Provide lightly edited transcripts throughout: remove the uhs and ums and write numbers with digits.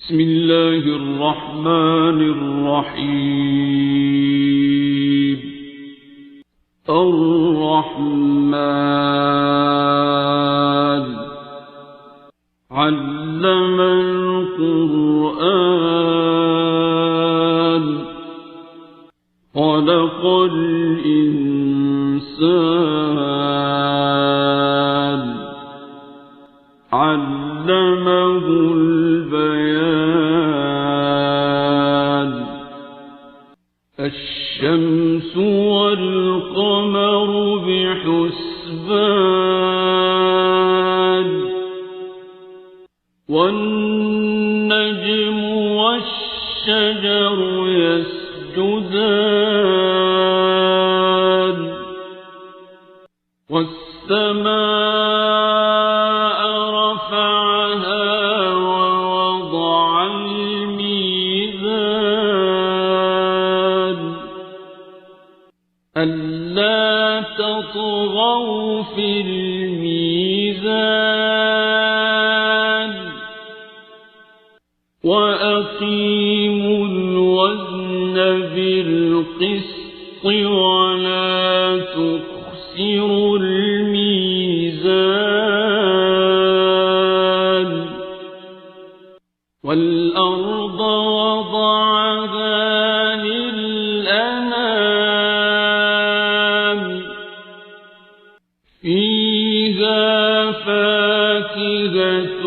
بسم الله الرحمن الرحيم. الرحمن علم القرآن خلق الإنسان علمه البيان. الشمس والقمر بحسبان والنجم والشجر يسجدان والسماء رفعها ووضع الميزان ألا تطغوا في الميزان وأقيموا الوزن بالقسط ولا تخسروا الميزان. والأرض وضعها للأنام فيها فاكهة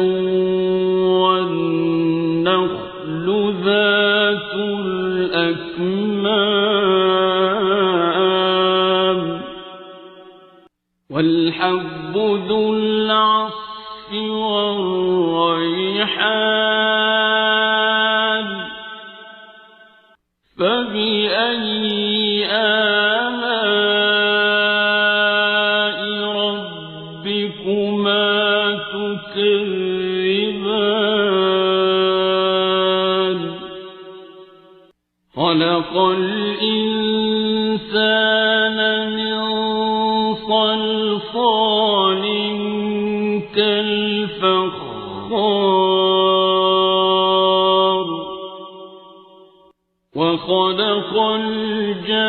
والنخل ذات الأكمام والحب ذو العصف والريحان. فبأي آلاء ربكما تكذبان. خلق الإنسان من صلصال كالفخار وخلق الجان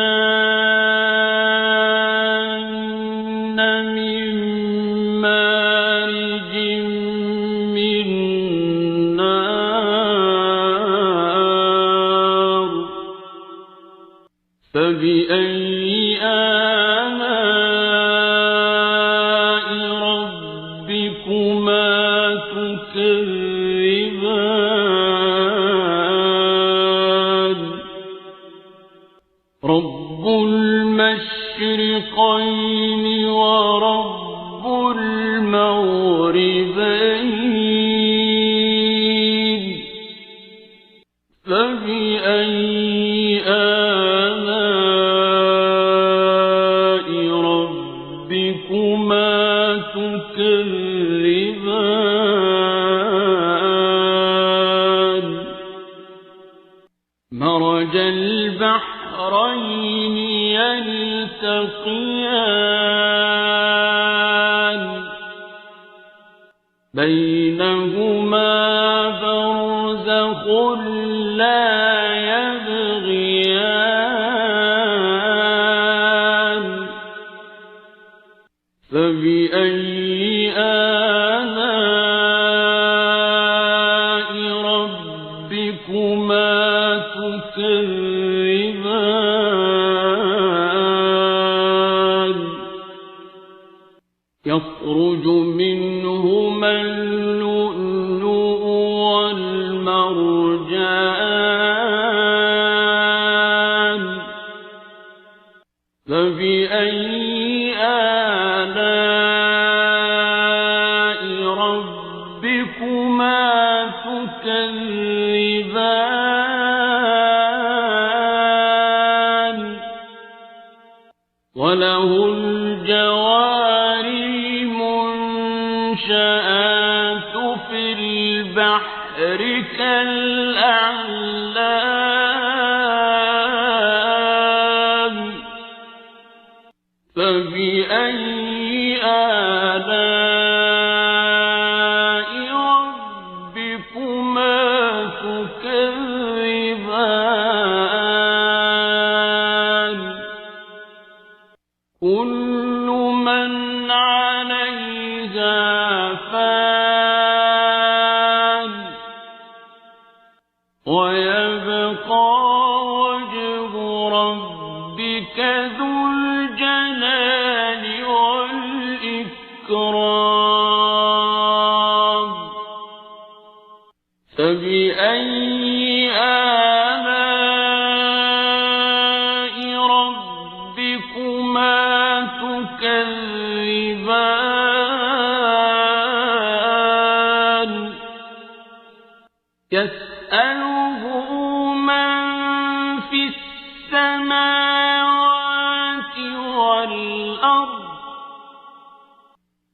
من مارج من نار. فبأي آلاء ربكما تكذبان. رب المشرقين ورب المغربين. فبأي آلاء ربكما تكذبان. مرج البحرين يلتقيان بينهما برزخ لا يبغيان. فبأي آلاء ربكما تكذبان. يخرج منهما اللؤلؤ والمرجان. فبأي آلاء ربكما تكذبان. وله الجوار المنشآت في البحر كالأعلام. فبأي آلاء ربكما تكذبان. تكذبان كل من عليها فان ويبقى وجه ربك ذو الجلال والإكرام فبأي آلاء ربكما تكذبان يسأله من في السماوات والأرض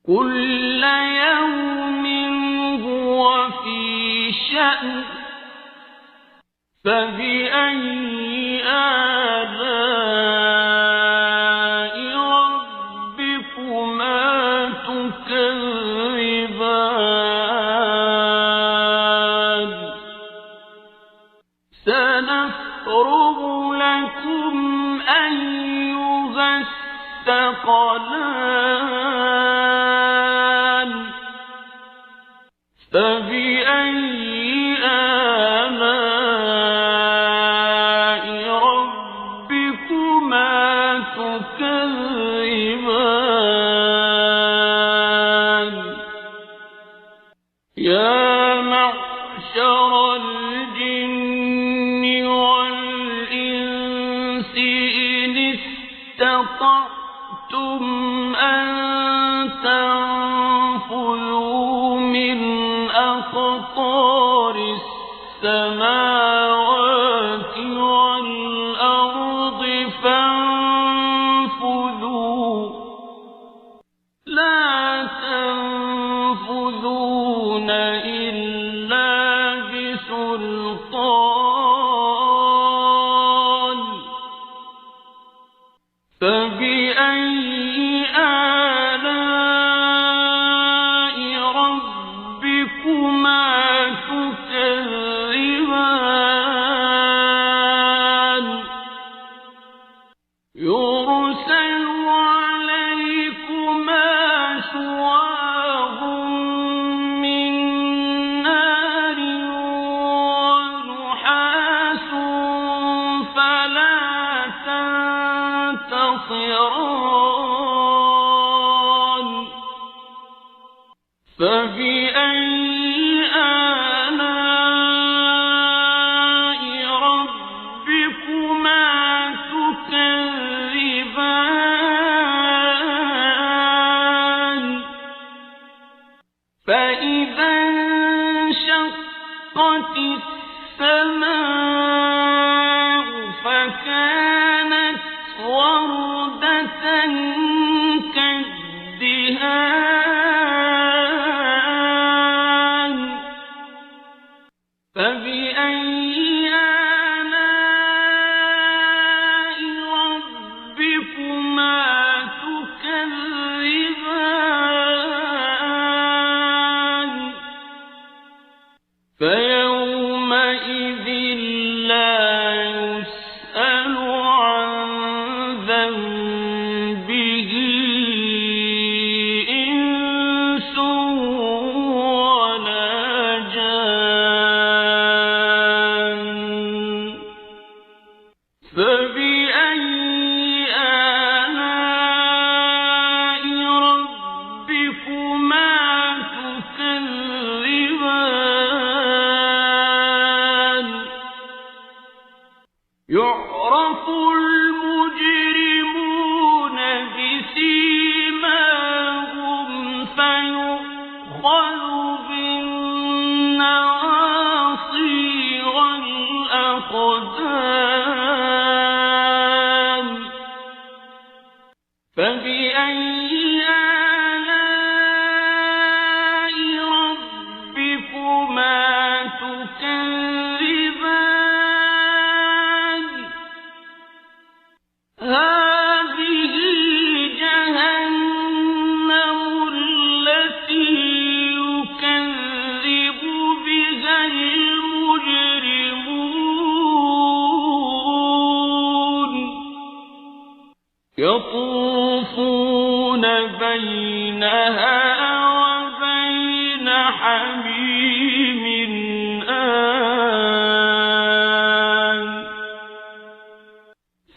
كل يوم هو في شأن فبأي آلاء ربكما تكذبان سنفرغ لكم أيها الثقلان فبأي آلاء ربكما تكذبان يا معشر الجن والإنس إن استطعتم أن تنفذوا من أقطار السماوات والأرض فانفذوا لا تنفذون إلا بسلطان فبأي آلاء ربكما تكذبان يرسل عليكما شواظ من نار ونحاس فلا تنتصران فبأي آلاء ربكما تكذبان فإذا انشقت السماء فكانت وردة كالدهان فبأي آلاء ربكما تكذبان فيومئذ لا يسأل عن ذنبه إنس ولا جان فبأي آلاء ربكما تكذبان يعرف المجرمون بسيماهم فيؤخذ بالنواصي والأقدام فبأي آلاء ربكما تكذبان هذه جهنم التي يكذب بها المجرمون يطوفون بينها وبين حميم آن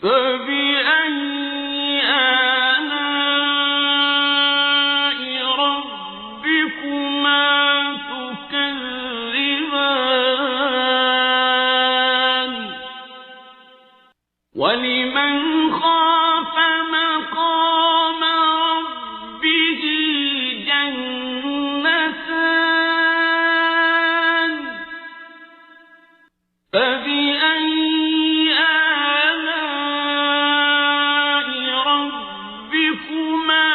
فبأي آلاء ربكما تكذبان ولمن خاف مقام ربه جنتان فبأي آلاء ربكما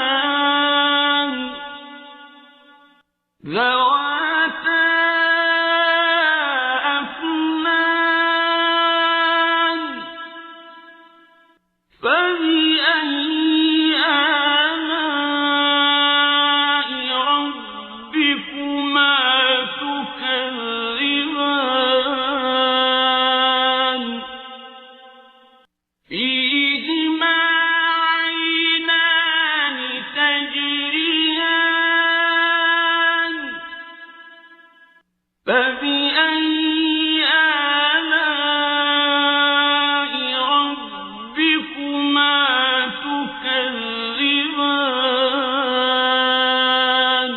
تكذبان ذواتا أفنان فبأي آلاء ربكما تكذبان فيهما عينان تجريان فبأي آلاء ربكما تكذبان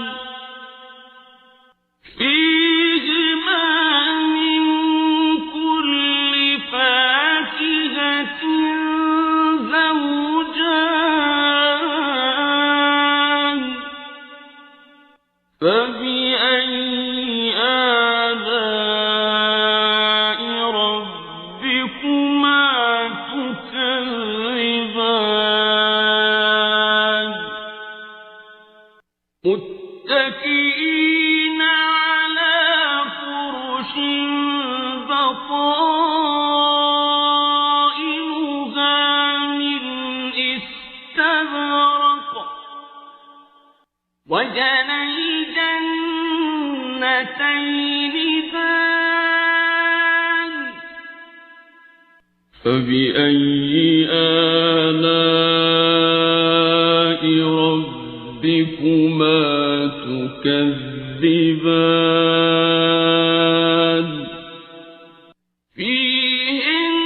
فيهما من كل فاكهة زوجان فبأي آلاء ربكما تكذبان متكئين على فرش بطائنها من استبرق وجنى الجنتين دان فبأي آلاء ربكما تكذبان فيهن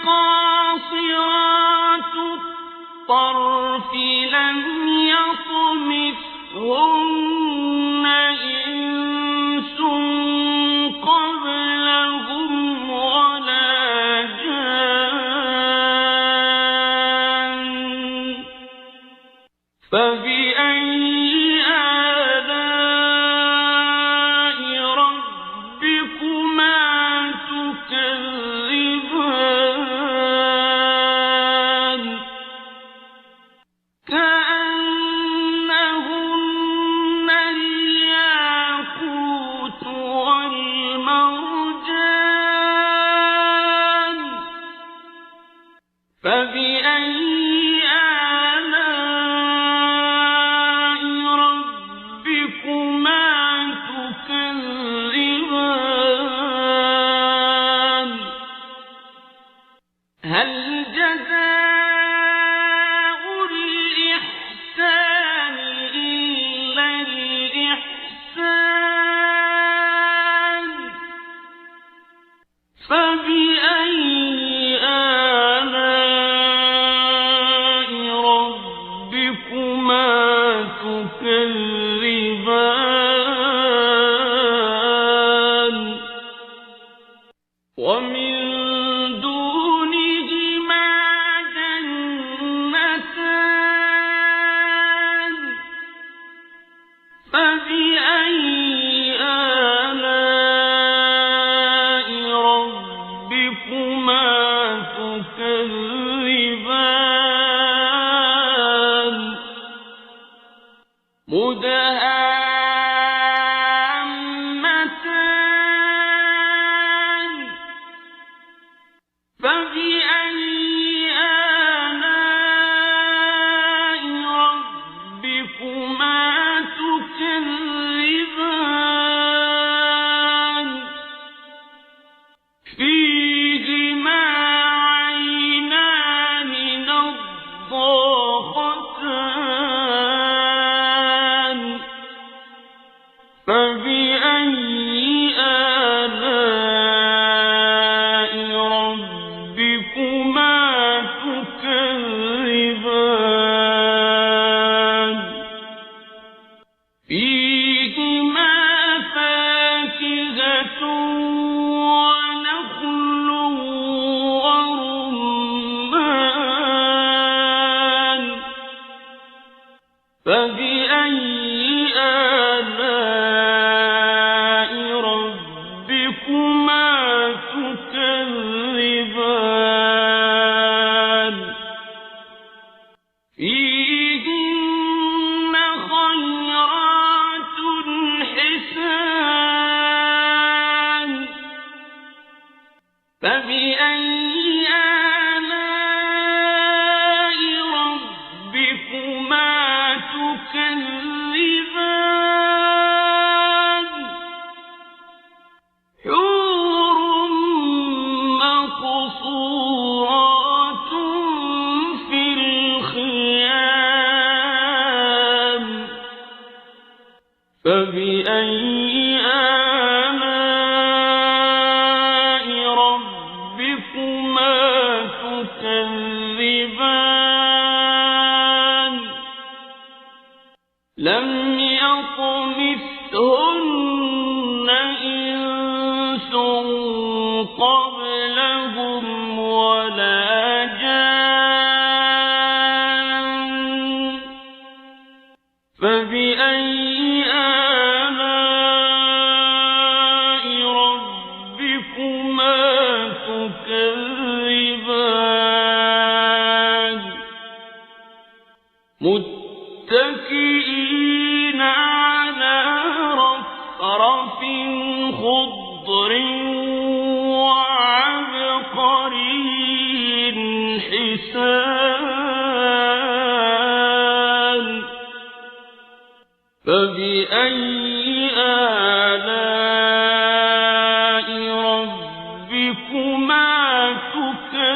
قاصرات الطرف لم يطمثهن إنس قبلهم ولا جان فبأي آلاء ربكما تكذبان كأنهن الياقوت والمرجان فبأي آلاء ربكما تكذبان هل جزاء الإحسان إلا الإحسان فبأي آلاء ربكما تكذبان ومن دونهما جنتان فبأي آلاء ربكما تكذبان مدهامتان فبأي آلاء ربكما تكذبان فيهما فاكهة ونخل ورمان فبأي آلاء ربكما تكذبان فيهن خيرات حسان فبأي آلاء ربكما تكذبان حور مقصورات في الخيام فبأي آلاء ربكما تكذبان لم يطمثهن إنس قبلهم ولا جان فبأي آلاء ربكما تكذبان متكئين على رفرف خضر وعبقري حسان فبأي آلاء ربكما تكذبان